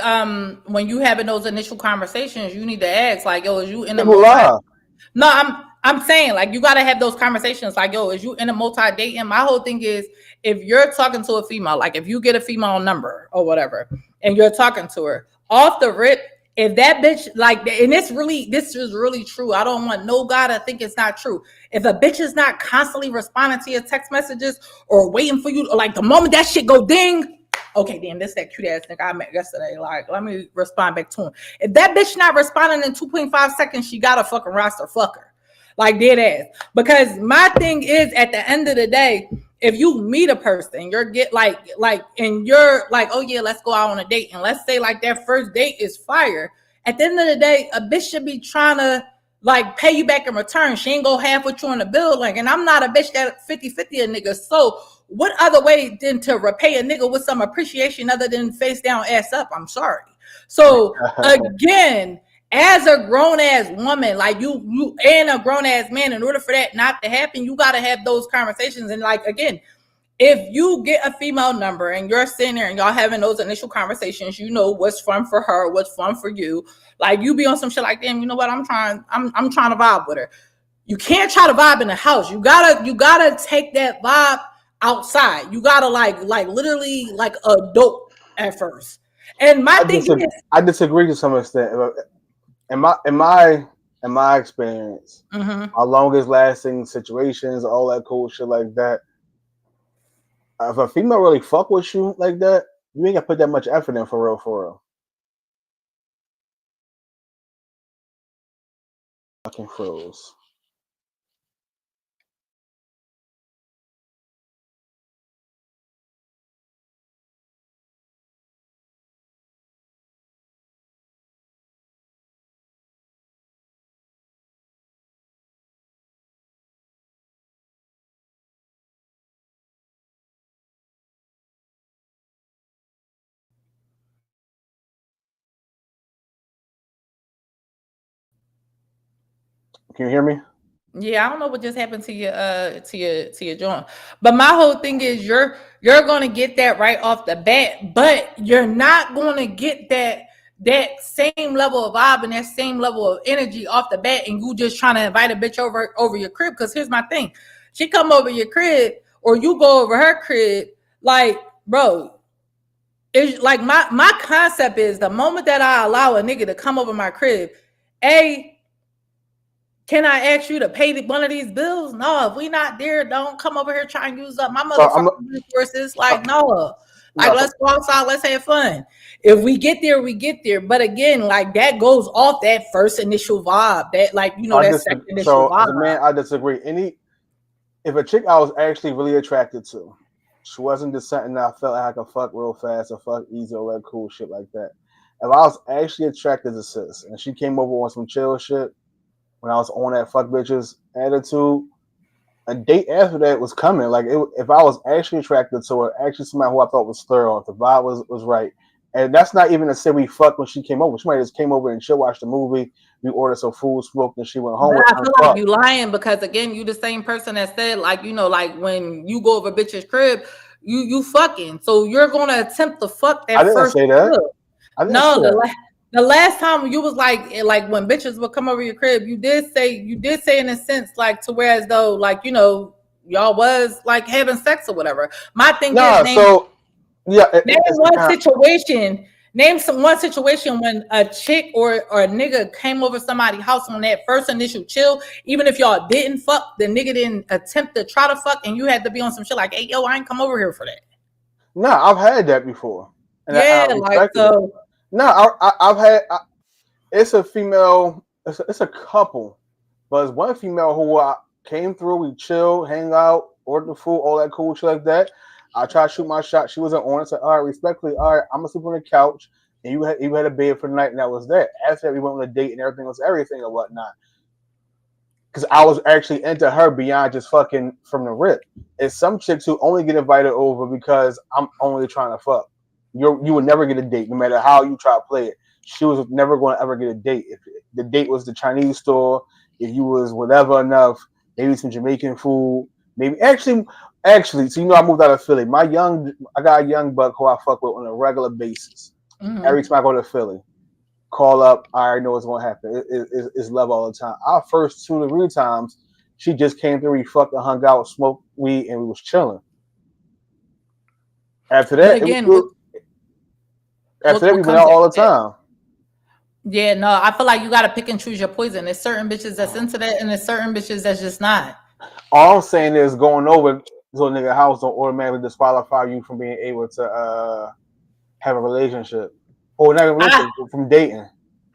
when you having those initial conversations, you need to ask like, yo, is you in a No, I'm saying like you gotta have those conversations like, yo, is you in a multi-dating? My whole thing is if you're talking to a female, like if you get a female number or whatever, and you're talking to her off the rip, if that bitch like, and this is really true. I don't want no guy to think it's not true. If a bitch is not constantly responding to your text messages or waiting for you, like the moment that shit go ding, okay, damn, this that cute ass nigga I met yesterday. Like, let me respond back to him. If that bitch not responding in 2.5 seconds, she got a fucking roster fucker. Like, dead ass. Because my thing is, at the end of the day, if you meet a person, you're and you're like, oh yeah, let's go out on a date. And let's say like that first date is fire. At the end of the day, a bitch should be trying to like pay you back in return. She ain't go half with you on the bill. Like, and I'm not a bitch that 50-50 a nigga. So what other way than to repay a nigga with some appreciation other than face down, ass up? I'm sorry. So again, as a grown ass woman, like you and a grown ass man, in order for that not to happen, you got to have those conversations. And like, again, if you get a female number and you're sitting there and y'all having those initial conversations, you know what's fun for her, what's fun for you. Like, you be on some shit like, damn, you know what? I'm trying to vibe with her. You can't try to vibe in the house. You gotta take that vibe outside. You gotta like literally like adult at first. And my thing is, I disagree to some extent. In my experience, my longest lasting situations, all that cool shit like that. If a female really fuck with you like that, you ain't gonna put that much effort in for real, for real. Fucking froze. Can you hear me? yeah, I don't know what just happened to your joint. But my whole thing is you're gonna get that right off the bat, but you're not gonna get that same level of vibe and that same level of energy off the bat, and you just trying to invite a bitch over your crib. Because here's my thing. She come over your crib or you go over her crib, like, bro, it's like my concept is the moment that I allow a nigga to come over my crib, can I ask you to pay one of these bills? No, if we not there, don't come over here trying to use up my motherfucking resources. Like, no. Like, let's go outside, let's have fun. If we get there, we get there. But again, like, that goes off that first initial vibe. That, like, you know, that second initial vibe. As a man, I disagree. If a chick I was actually really attracted to, she wasn't just something that I felt like I could fuck real fast or fuck easy or that cool shit like that. If I was actually attracted to sis and she came over on some chill shit, when I was on that fuck bitches attitude, a date after that was coming. Like, if I was actually attracted to her, actually somebody who I thought was thorough, if the vibe was right. And that's not even to say we fucked when she came over. She might just came over and chill, watched the movie. We ordered some food, smoked, and she went home. But I feel like you lying because, again, you the same person that said, like, you know, like when you go over bitch's crib, you fucking. So you're going to attempt to fuck that first. I didn't say that. No, the last time you was like when bitches would come over your crib, you did say in a sense like to where as though like, you know, y'all was like having sex or whatever. My thing name one situation when a chick or a nigga came over somebody's house on that first initial chill, even if y'all didn't fuck, the nigga didn't attempt to try to fuck and you had to be on some shit like, hey yo, I ain't come over here for that. No, I've had that before. And yeah, like so. No, I've had. It's a female. It's a couple, but it's one female who came through. We chilled, hang out, ordered the food, all that cool shit like that. I tried to shoot my shot. She wasn't on it. Said, all right, respectfully, all right, I'm gonna sleep on the couch, and you had a bed for the night, and that was that. After that, we went on a date, and everything was everything and whatnot. Because I was actually into her beyond just fucking from the rip. It's some chicks who only get invited over because I'm only trying to fuck. You would never get a date, no matter how you try to play it. She was never going to ever get a date. If the date was the Chinese store, if you was whatever enough, maybe some Jamaican food, maybe actually. So you know, I moved out of Philly. I got a young buck who I fuck with on a regular basis. Mm-hmm. Every time I go to Philly, call up. I already know what's going to happen. It's love all the time. Our first 2 to 3 times, she just came through. We fucking hung out, smoked weed, and we was chilling. After that, we went out all the time. Yeah, no, I feel like you got to pick and choose your poison. There's certain bitches that's into that, and there's certain bitches that's just not. All I'm saying is going over to a nigga house don't automatically disqualify you from being able to have a relationship, or not a relationship, from dating.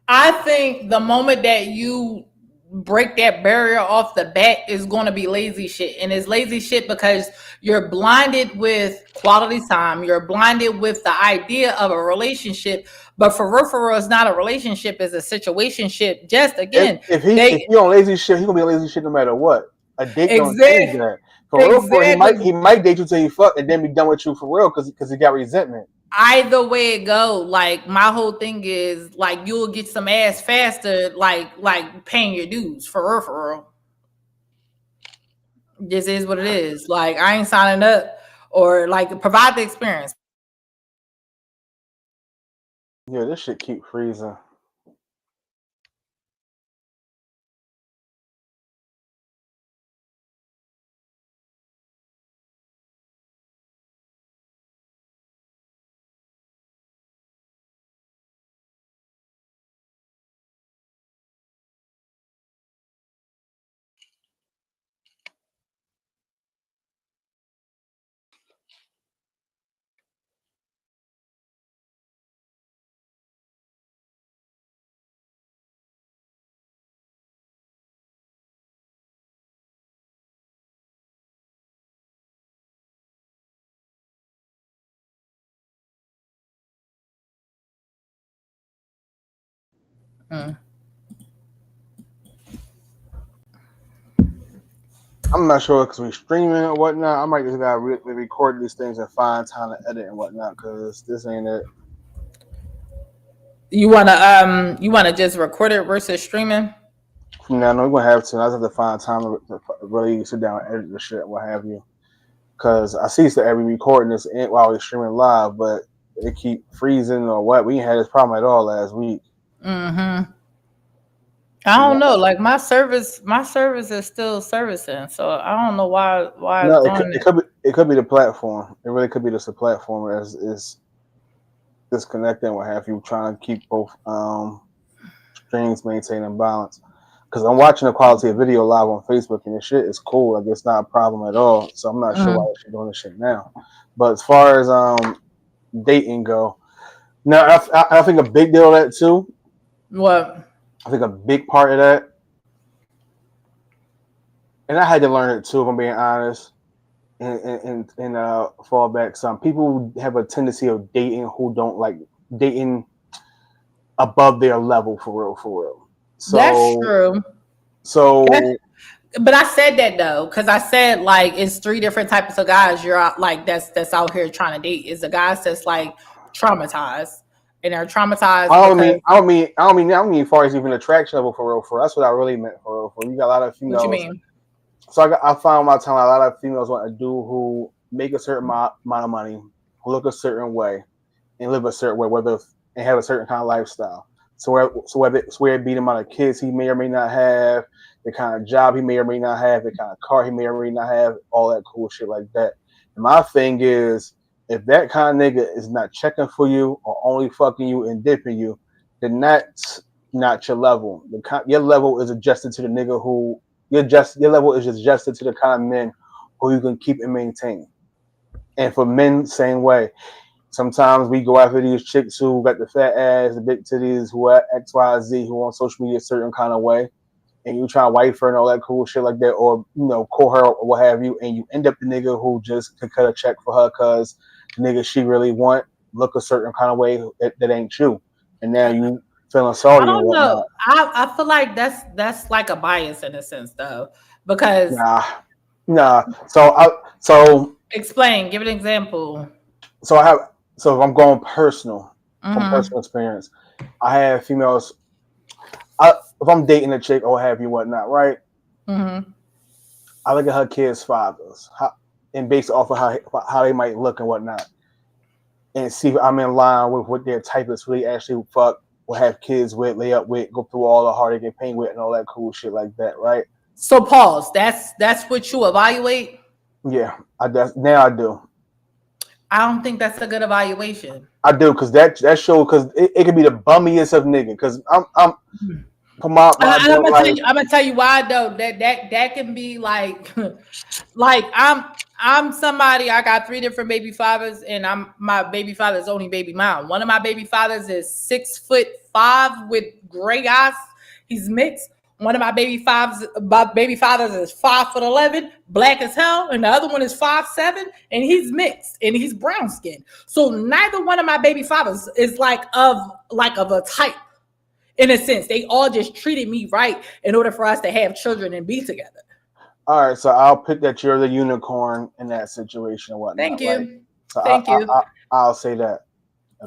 I think the moment that you break that barrier off the bat is going to be lazy shit. And it's lazy shit because you're blinded with quality time. You're blinded with the idea of a relationship. But for real, it's not a relationship. It's a situationship. Just again, If he on lazy shit, he gonna be on lazy shit no matter what. A date don't change that. For real, he might date you till you fuck and then be done with you for real because he got resentment. Either way it go, like my whole thing is like you'll get some ass faster, like paying your dues for real. This is what it is. Like I ain't signing up or like provide the experience. Yeah, this shit keep freezing. I'm not sure because we streaming or whatnot. I might just gotta record these things and find time to edit and whatnot because this ain't it. You wanna just record it versus streaming? From now on, we're gonna have to. I just have to find time to really sit down and edit the shit, what have you. Because I see that every recording this while we're streaming live, but it keep freezing or what. We ain't had this problem at all last week. I don't know. Like my service is still servicing, so I don't know why. No, it could be the platform. It really could be just the platform is disconnecting. What have you? Trying to keep both streams maintaining balance. Because I'm watching the quality of video live on Facebook and this shit is cool. Like it's not a problem at all. So I'm not sure why they're doing this shit now. But as far as dating go, now I think a big deal of that too. What? I think a big part of that, and I had to learn it too, if I'm being honest, and fall back. Some people have a tendency of dating who don't like dating above their level for real. So, that's true. So, but I said that though, because I said like it's three different types of guys you're out, like that's out here trying to date. Is the guys that's like traumatized. And they're traumatized. I don't mean as far as even attraction level for real. That's what I really meant for real. You got a lot of females. What you mean? So I found my time a lot of females want a dude who make a certain amount of money, who look a certain way, and live a certain way, and have a certain kind of lifestyle. So whether it be the amount of kids he may or may not have, the kind of job he may or may not have, the kind of car he may or may not have, all that cool shit like that. And my thing is, if that kind of nigga is not checking for you or only fucking you and dipping you, then that's not your level. Your level is adjusted to the nigga who your level is adjusted to the kind of men who you can keep and maintain. And for men, same way. Sometimes we go after these chicks who got the fat ass, the big titties, who are X, Y, Z, who on social media a certain kind of way, and you try to wife her and all that cool shit like that, or call her or what have you, and you end up the nigga who just could cut a check for her because the nigga she really want look a certain kind of way that ain't you, and now you feeling sorry. I don't know. I feel like that's like a bias in a sense though, because nah. So explain. Give an example. So if I'm going personal, from personal experience, I have females. If I'm dating a chick or what have you, whatnot, right? I look at her kids' fathers, and based off of how they might look and whatnot, and see if I'm in line with what their type is, really actually fuck, or have kids with, lay up with, go through all the heartache and pain with, and all that cool shit like that, right? So pause. That's what you evaluate. Yeah, now I do. I don't think that's a good evaluation. I do, because that show, because it could be the bummiest of nigga. Because For my I'm adult gonna life, tell you. I'm gonna tell you why though. That can be like, like I'm somebody. I got 3 different baby fathers, and my baby father's only baby mom. One of my baby fathers is 6'5" with gray eyes. He's mixed. One of my baby fathers is 5'11", black as hell, and the other one is 5'7", and he's mixed and he's brown skinned. So neither one of my baby fathers is like of a type. In a sense, they all just treated me right in order for us to have children and be together. all right, so I'll pick that you're the unicorn in that situation and whatnot. Thank Right? you. So Thank you. I'll say that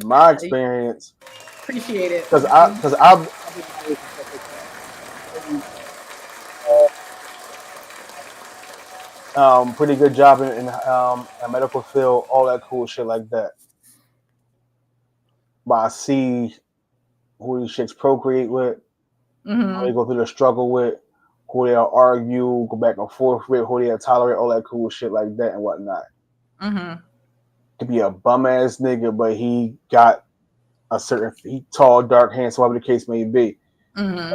in my experience, Appreciate it. because I've pretty good job in a medical field, all that cool shit like that. But I see who these chicks procreate with, who they go through the struggle with, who they'll argue, go back and forth with, who they'll tolerate, all that cool shit like that and whatnot. Could be a bum ass nigga, but he got he tall, dark, handsome, whatever the case may be.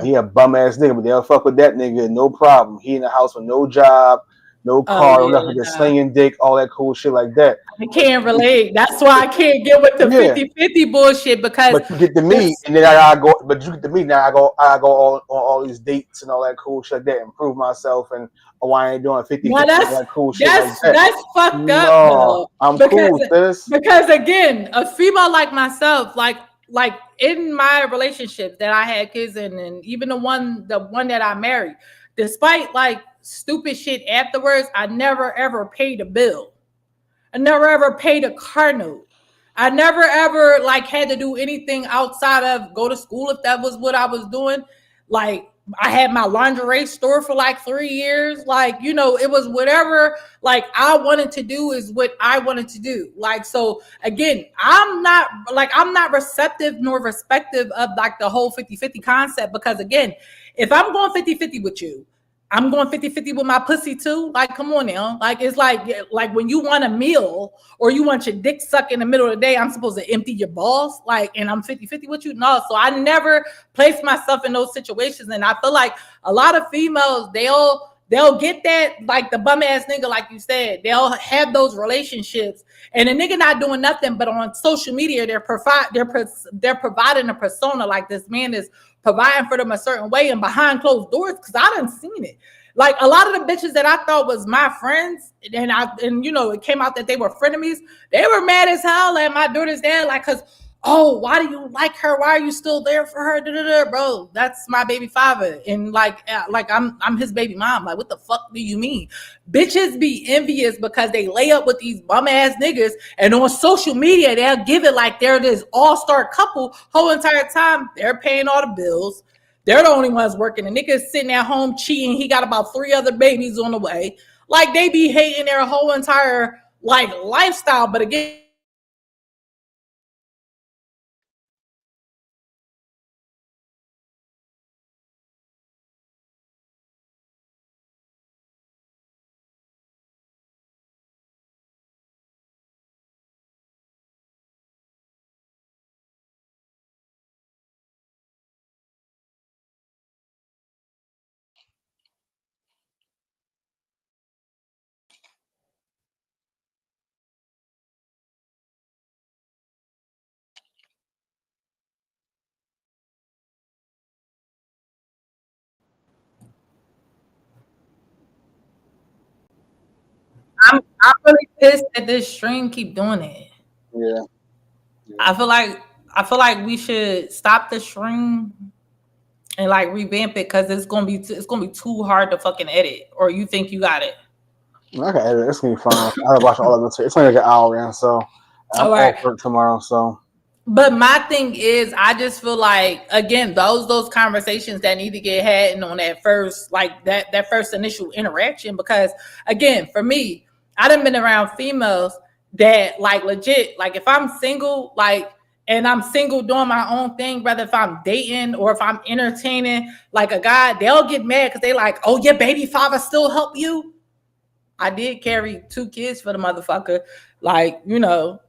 He a bum ass nigga, but they'll fuck with that nigga, no problem. He in the house with no job, no car, no nothing, just slinging dick, all that cool shit like that. I can't relate. That's why I can't get with the 50-50 bullshit, because but you get to me, and then I gotta go. But you get to me now. I go on all these dates and all that cool shit like that, and prove myself. And I ain't doing 50-50 that cool shit like that. That's fucked up. No, I'm cool with this. Because again, a female like myself, like in my relationships that I had kids in, and even the one that I married, despite like stupid shit afterwards, I never ever paid a bill. I never ever paid a car note. I never ever like had to do anything outside of go to school if that was what I was doing. Like I had my lingerie store for like 3 years. Like, you know, it was whatever like I wanted to do is what I wanted to do. Like, so again, I'm not receptive nor respective of like the whole 50-50 concept, because again, if I'm going 50-50 with you, I'm going 50-50 with my pussy too. Like, come on now. Like, it's like when you want a meal or you want your dick sucked in the middle of the day, I'm supposed to empty your balls. Like, and I'm 50-50 with you. No, so I never place myself in those situations. And I feel like a lot of females, they'll get that, like the bum ass nigga, like you said, they'll have those relationships, and the nigga not doing nothing, but on social media, they're providing a persona like this man is providing for them a certain way and behind closed doors, because I done seen it. Like a lot of the bitches that I thought was my friends, and you know, it came out that they were frenemies. They were mad as hell at my daughter's dad, like, cause why do you like her? Why are you still there for her? Da-da-da. Bro, that's my baby father, and like I'm his baby mom. Like, what the fuck do you mean? Bitches be envious because they lay up with these bum ass niggas, and on social media they'll give it like they're this all-star couple. Whole entire time they're paying all the bills. They're the only ones working. The nigga's sitting at home cheating. He got about 3 other babies on the way. Like, they be hating their whole entire like lifestyle. But again, I'm really pissed that this stream keep doing it. Yeah. I feel like we should stop the stream and like revamp it, because it's gonna be too hard to fucking edit. Or you think you got it? I can edit. It's gonna be fun. I gotta watch all of it. It's only like an hour, and so I'm off work tomorrow. So, but my thing is, I just feel like, again, those conversations that need to get had, and on that first, like that first initial interaction, because again, for me, I done been around females that like legit, like if I'm single, like, and I'm single doing my own thing, whether if I'm dating or if I'm entertaining like a guy, they'll get mad because they like, oh, your baby father still help you? I did carry 2 kids for the motherfucker. Like, you know,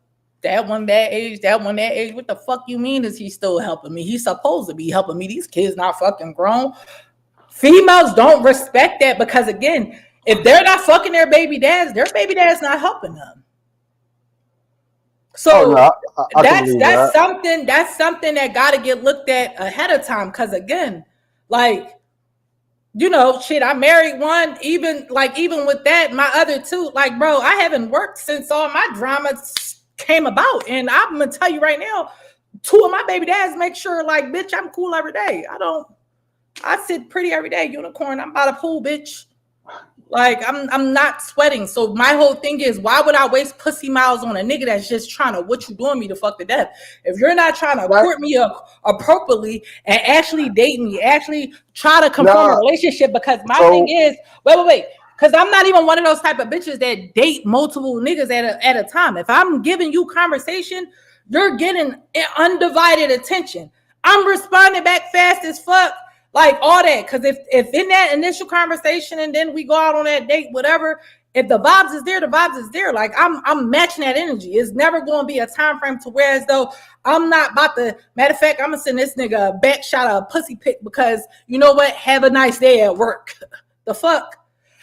that one that age, what the fuck you mean is he still helping me? He's supposed to be helping me. These kids not fucking grown. Females don't respect that because, again, if they're not fucking their baby dad's not helping them. So that's something that got to get looked at ahead of time. Because, again, like, you know, shit, I married one, even with that, my other two, like, bro, I haven't worked since all my drama came about. And I'm going to tell you right now, two of my baby dads make sure, like, bitch, I'm cool every day. I sit pretty every day, unicorn. I'm by the pool, bitch. Like, I'm not sweating. So my whole thing is, why would I waste pussy miles on a nigga that's just trying to, what you doing me to fuck to death? If you're not trying to court me up appropriately and actually date me, actually try to confirm a relationship, because my thing is, wait. Because I'm not even one of those type of bitches that date multiple niggas at a time. If I'm giving you conversation, you're getting undivided attention. I'm responding back fast as fuck. Like, all that. Because if in that initial conversation and then we go out on that date, whatever, if the vibes is there, the vibes is there. Like, I'm matching that energy. It's never going to be a time frame to where as though I'm not about to, matter of fact, I'm going to send this nigga a back shot of a pussy pic because, you know what, have a nice day at work. The fuck?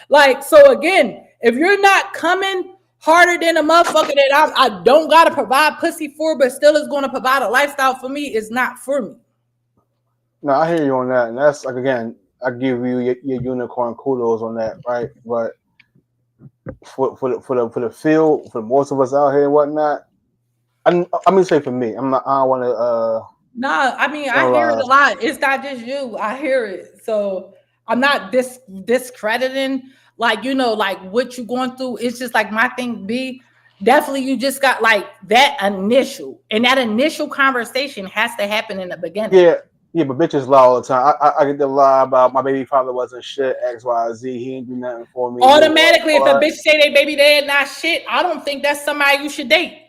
Like, so again, if you're not coming harder than a motherfucker that I don't got to provide pussy for, but still is going to provide a lifestyle for me, is not for me. No, I hear you on that, and that's, like, again, I give you your unicorn kudos on that, right? But for the field, for most of us out here and whatnot, I'm gonna say for me, I don't want to. Nah, I mean, I hear it a lot. It's not just you. I hear it, so I'm not discrediting, like, you know, like what you're going through. It's just like my thing be. Definitely, you just got like that initial conversation has to happen in the beginning. Yeah, but bitches lie all the time. I get the lie about my baby father wasn't shit, X, Y, Z. He ain't do nothing for me. Automatically, if a bitch say they baby dad not shit, I don't think that's somebody you should date.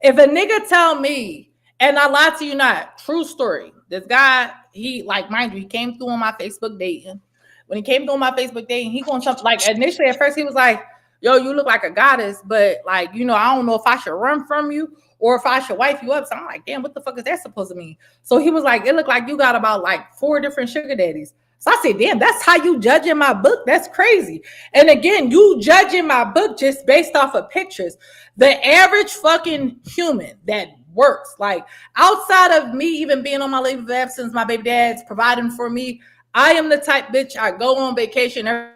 If a nigga tell me, and I lie to you not, true story, this guy, he, like, mind you, he came through on my Facebook dating. When he came through on my Facebook dating, he going something, like, initially at first he was like, yo, you look like a goddess, but, like, you know, I don't know if I should run from you or if I should wife you up. So I'm like, damn, what the fuck is that supposed to mean? So he was like, it looked like you got about like 4 different sugar daddies. So I said, damn, that's how you judging my book? That's crazy. And again, you judging my book just based off of pictures. The average fucking human that works, like, outside of me even being on my leave of absence, my baby dad's providing for me, I am the type bitch, I go on vacation every